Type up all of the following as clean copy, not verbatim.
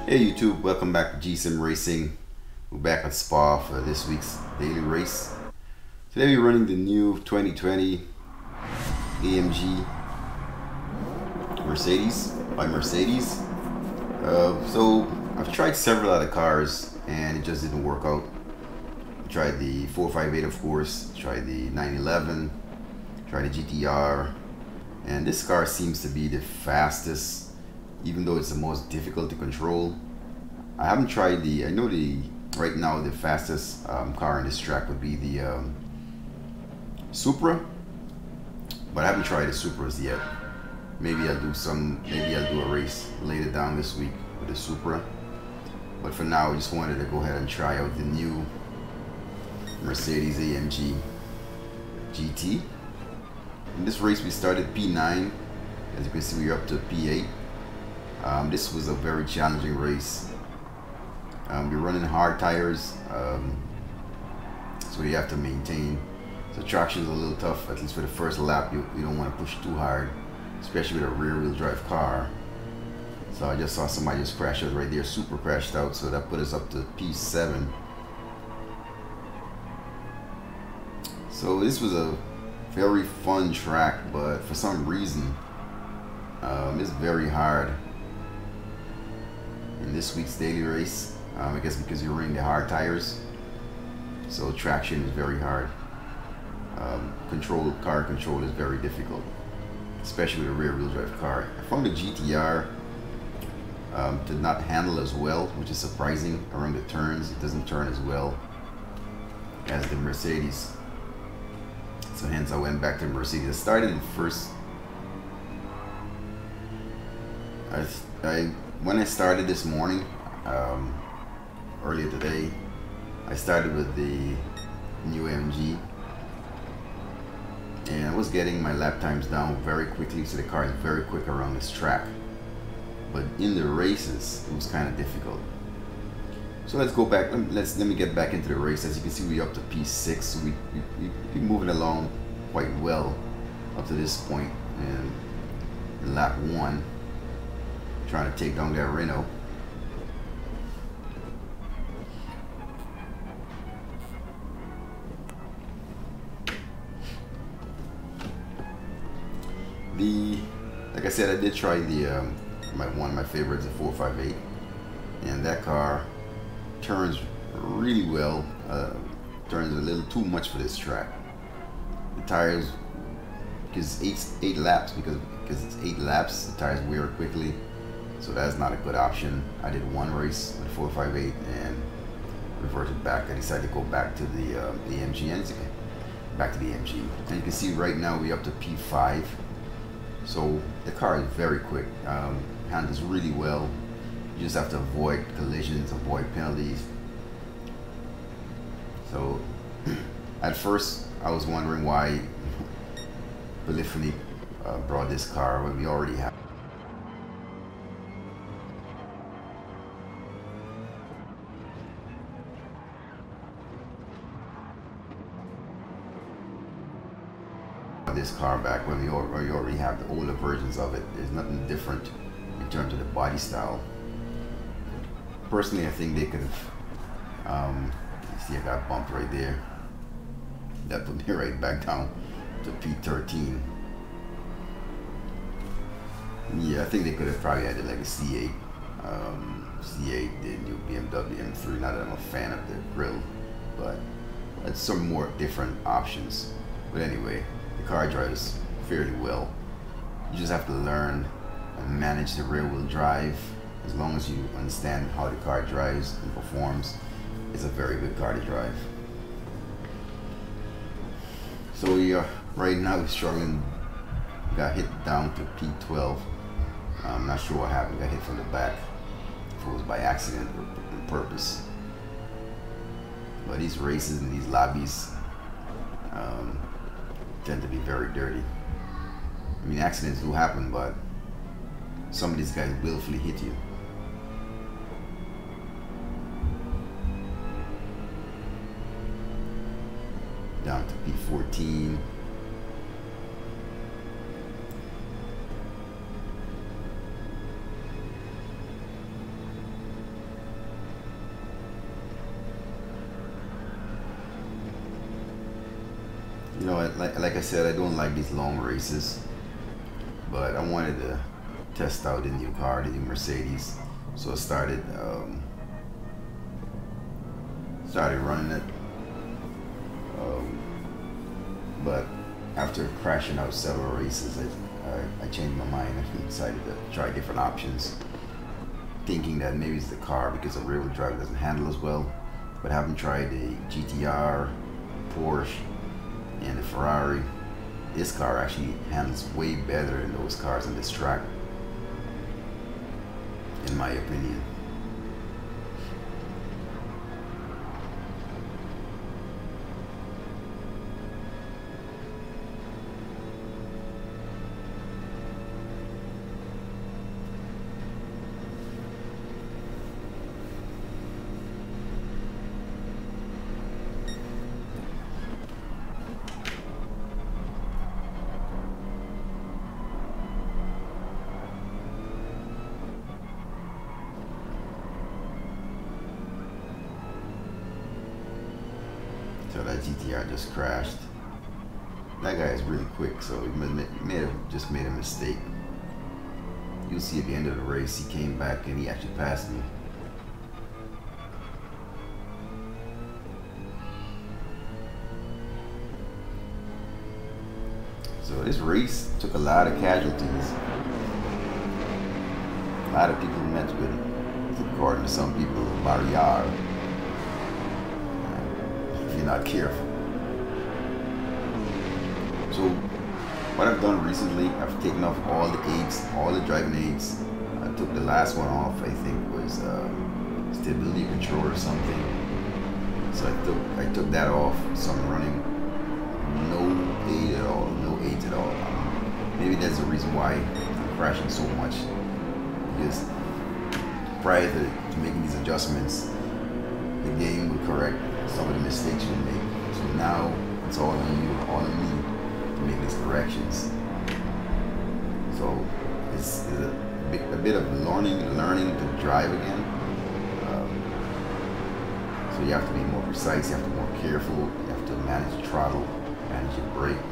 Hey YouTube, welcome back to GsimRacing. We're back at Spa for this week's daily race. Today we're running the new 2020 AMG Mercedes by Mercedes. So I've tried several other cars and it just didn't work out. I tried the 458, of course, tried the 911, tried the GTR, and this car seems to be the fastest, even though it's the most difficult to control. I haven't tried the, I know right now the fastest car on this track would be the Supra, but I haven't tried the Supras yet. Maybe I'll do a race later down this week with the Supra. But for now, I just wanted to go ahead and try out the new Mercedes AMG GT. In this race we started P9. As you can see, we're up to P8. This was a very challenging race. We're running hard tires, so you have to maintain. So traction is a little tough, at least for the first lap. You don't want to push too hard, especially with a rear-wheel drive car. So I just saw somebody just crash out right there. Super crashed out, so that put us up to P7. So this was a very fun track, but for some reason it's very hard in this week's daily race. I guess because you're running the hard tires, so traction is very hard. Car control is very difficult, especially with a rear-wheel drive car. I found the GTR did not handle as well, which is surprising. Around the turns, it doesn't turn as well as the Mercedes. So hence I went back to Mercedes. I started in first. When I started this morning, earlier today, I started with the new AMG, and I was getting my lap times down very quickly. So the car is very quick around this track, but in the races it was kind of difficult. So let's go back. Let me get back into the race. As you can see, we're up to P6. So we're moving along quite well up to this point. And in lap 1, trying to take down that Renault. Like I said, I did try the one of my favorites, the 458, and that car turns really well. Turns a little too much for this track. The tires, because it's 8 laps, because it's 8 laps, the tires wear quickly, so that's not a good option. I did one race with the 458 and reverted back. I decided to go back to the AMG engine, back to the AMG, and you can see right now we're up to P5. So the car is very quick, handles really well. You just have to avoid collisions, avoid penalties. So at first I was wondering why willfully brought this car when we already have this car back, when we already have the older versions of it. There's nothing different in terms of the body style. Personally, I think they could have, you see I got bumped right there. That put me right back down to P13. Yeah, I think they could have probably added like a C8. C8, the new BMW M3. Not that I'm a fan of the grille, but that's some more different options. But anyway, the car drives fairly well. You just have to learn and manage the rear-wheel drive. As long as you understand how the car drives and performs, it's a very good car to drive. So right now we're struggling. Got hit down to P12. I'm not sure what happened. Got hit from the back. If it was by accident or on purpose. But these races and these lobbies tend to be very dirty. I mean, accidents do happen, but some of these guys willfully hit you. Down to P14. You know, like I said, I don't like these long races, but I wanted to test out the new car, the new Mercedes. So I started running it. But after crashing out several races, I changed my mind and decided to try different options, thinking that maybe it's the car because the rear-wheel drive doesn't handle as well. But having tried the GTR, Porsche, and the Ferrari, this car actually handles way better than those cars on this track, in my opinion. So that GTR just crashed. That guy is really quick, so he may have just made a mistake. You'll see at the end of the race, he came back and he actually passed me. So this race took a lot of casualties. A lot of people met with it, according to some people, barrière, if you're not careful. So what I've done recently, I've taken off all the aids, all the driving aids. I took the last one off, I think was stability control or something. So I took that off, so I'm running no aid at all, no aids at all. Maybe that's the reason why I'm crashing so much, because prior to making these adjustments, the game would correct some of the mistakes you make. So now it's all on you, all on me to make these corrections. So it's a bit of learning to drive again. So you have to be more precise, you have to be more careful, you have to manage the throttle, manage your brake,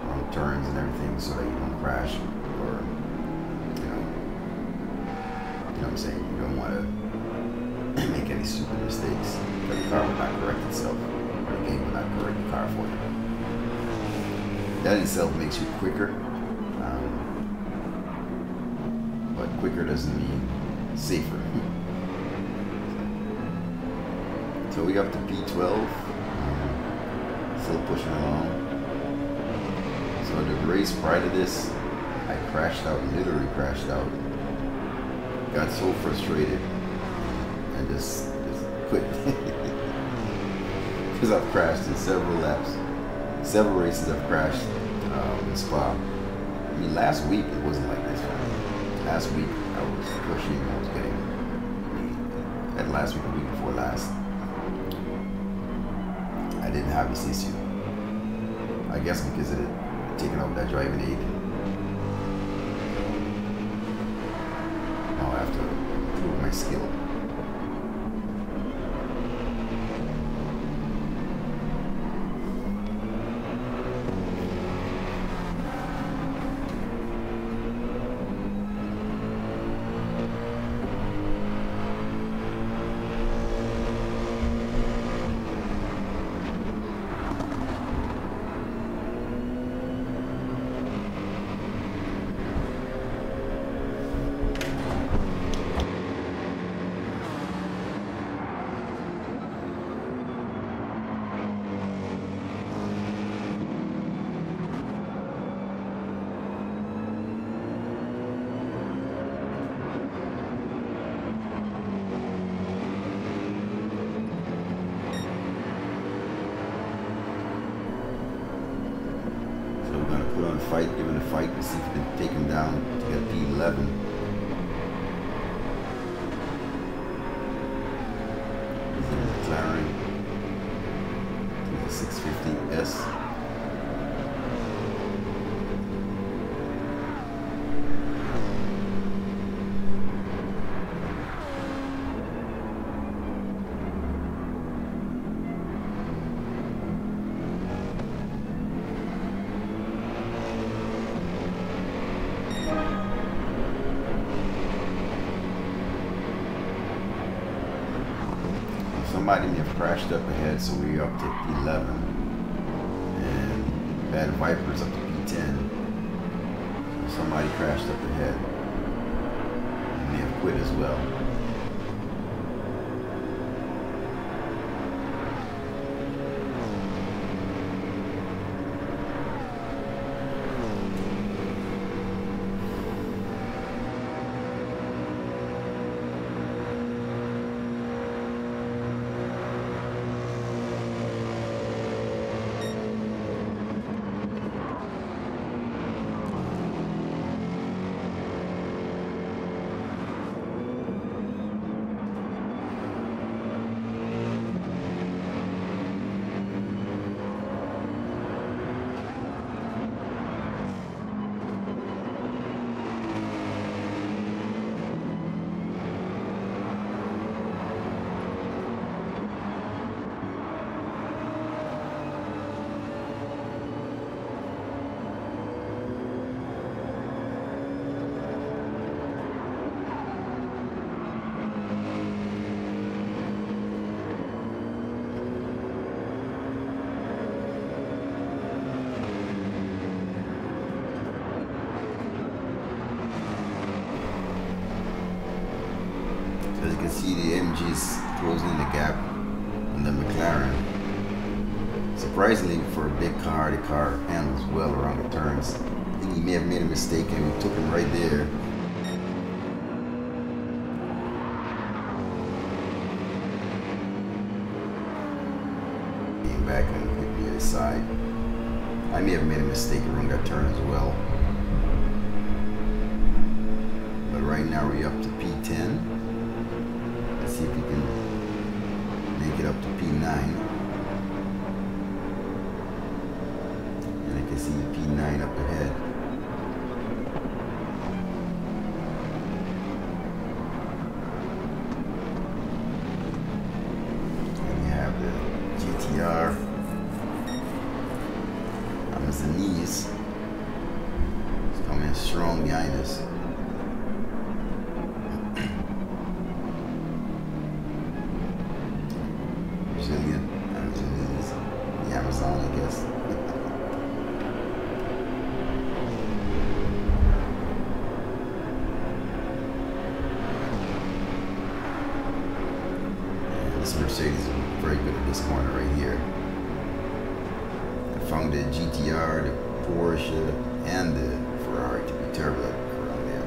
wrong turns and everything, so that you don't crash, or you know what I'm saying. You don't want to make any stupid mistakes. But the car will not correct itself, or the game will not correct the car for you. That in itself makes you quicker, but quicker doesn't mean safer. So we got up to P12, still pushing along. So the race prior to this, I crashed out, literally crashed out. Got so frustrated and just quit. Because I've crashed in several laps, several races I've crashed in Spa. I mean, last week it wasn't like this. Last week I was pushing, I was getting, that last week, the week before last, I didn't have this issue. I guess because of it taking off that driving aid. Now I have to improve my skill. Give it a fight to see if we can take him down to get P11. He's in a McLaren. He's a 650S. somebody may have crashed up ahead, so we're up to P11. And Bad Viper's up to P10. So somebody crashed up ahead. And may have quit as well. As you can see, the AMG is closing the gap on the McLaren. Surprisingly, for a big car, the car handles well around the turns. I think he may have made a mistake and we took him right there. Came back and hit me the side. I may have made a mistake around that turn as well. But right now we're up to P10. See if we can make it up to P9. And I can see P9 up ahead. And we have the GTR. Amazonese. It's coming strong behind us. The Amazon, I guess. And this Mercedes is very good at this corner right here. I found the GTR, the Porsche, and the Ferrari to be terrible around there.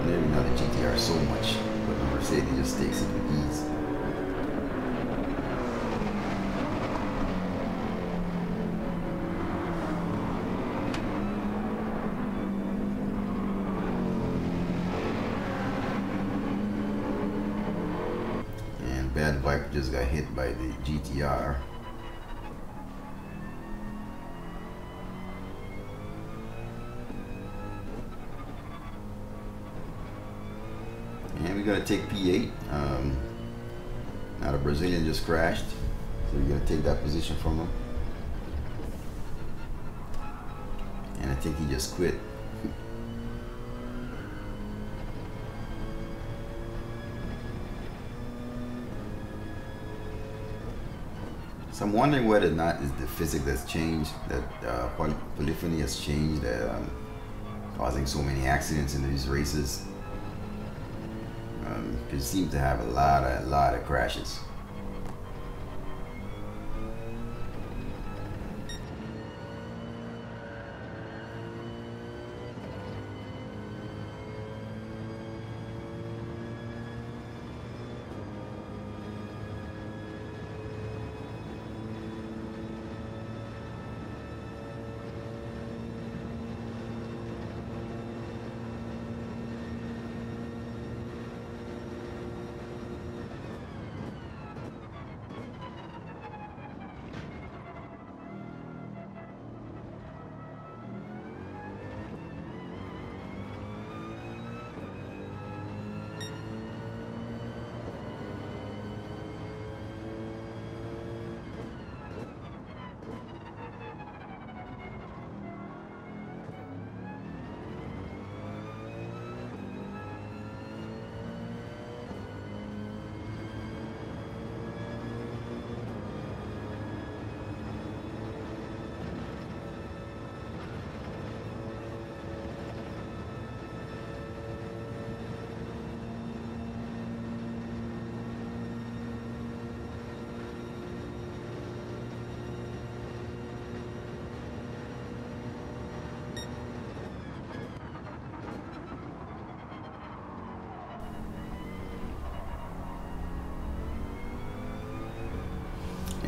Maybe not the GTR so much, but the Mercedes just takes it with ease. Bad Viper just got hit by the GTR. And we're gonna take P8. Now the Brazilian just crashed, so we're gonna take that position from him. And I think he just quit. So I'm wondering whether or not is the physics that's changed, that polyphony has changed, that causing so many accidents in these races. It seems to have a lot of crashes.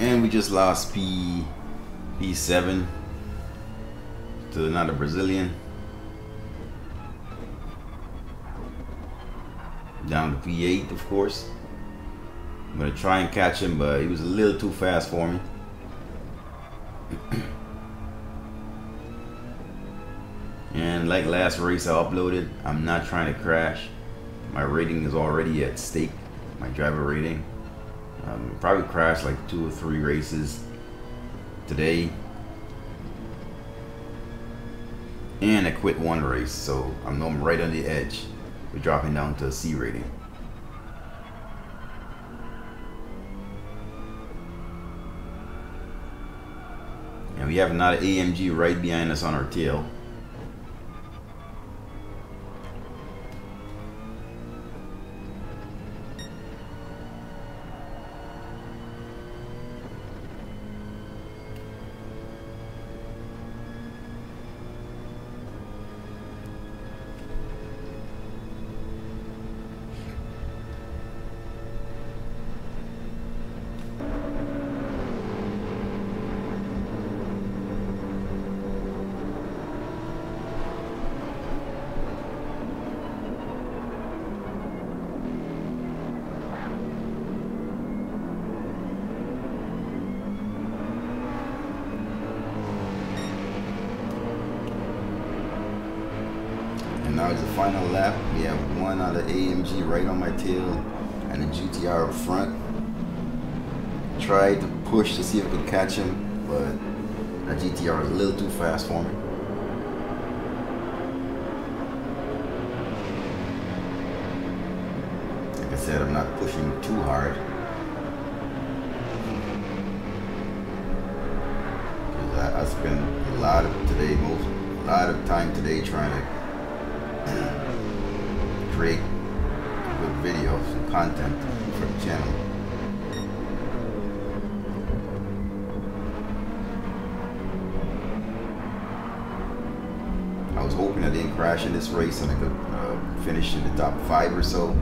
And we just lost P7 to another Brazilian. Down to P8, of course. I'm gonna try and catch him, but he was a little too fast for me. And like last race I uploaded, I'm not trying to crash. My rating is already at stake, my driver rating. Probably crashed like 2 or 3 races today. And I quit 1 race, so I know I'm right on the edge. We're dropping down to a C rating. And we have another AMG right behind us on our tail. And now it's the final lap. We have one other AMG right on my tail and a GTR up front. Tried to push to see if I could catch him, but that GTR is a little too fast for me. Like I said, I'm not pushing too hard. Because I spent a lot of time today trying to create a good video, some content for the channel. I was hoping I didn't crash in this race and I could finish in the top 5 or so,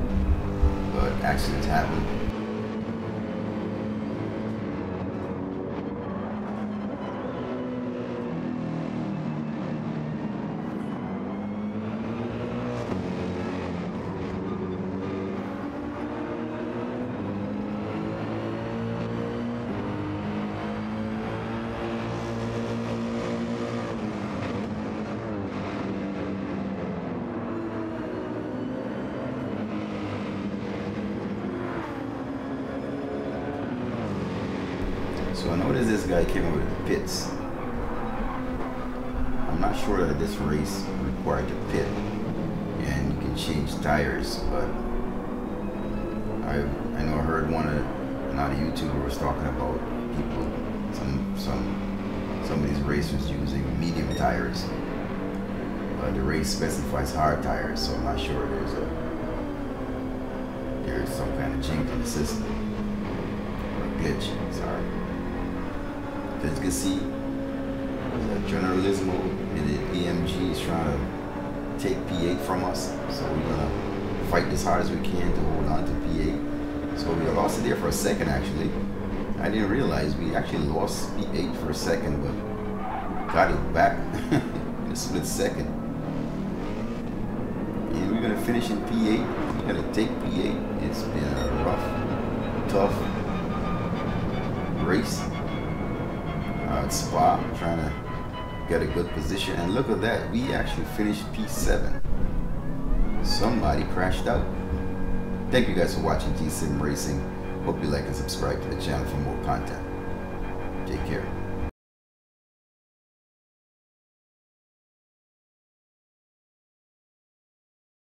but accidents happen. So I noticed this guy came over to the pits. I'm not sure that this race required to pit and you can change tires, but I know I heard another YouTuber was talking about people, some of these racers using medium tires, but the race specifies hard tires, so I'm not sure there's some kind of chink in the system or a glitch. Sorry. As you can see, Turismo and the AMG is trying to take P8 from us, so we're gonna fight as hard as we can to hold on to P8. So we lost it there for a second actually. I didn't realize we actually lost P8 for a second, but got it back in a split second. And we're gonna finish in P8. We're gonna take P8. It's been a rough, tough race. At Spa, trying to get a good position, and look at that, we actually finished P7. Somebody crashed out. Thank you guys for watching GsimRacing. Hope you like and subscribe to the channel for more content. Take care.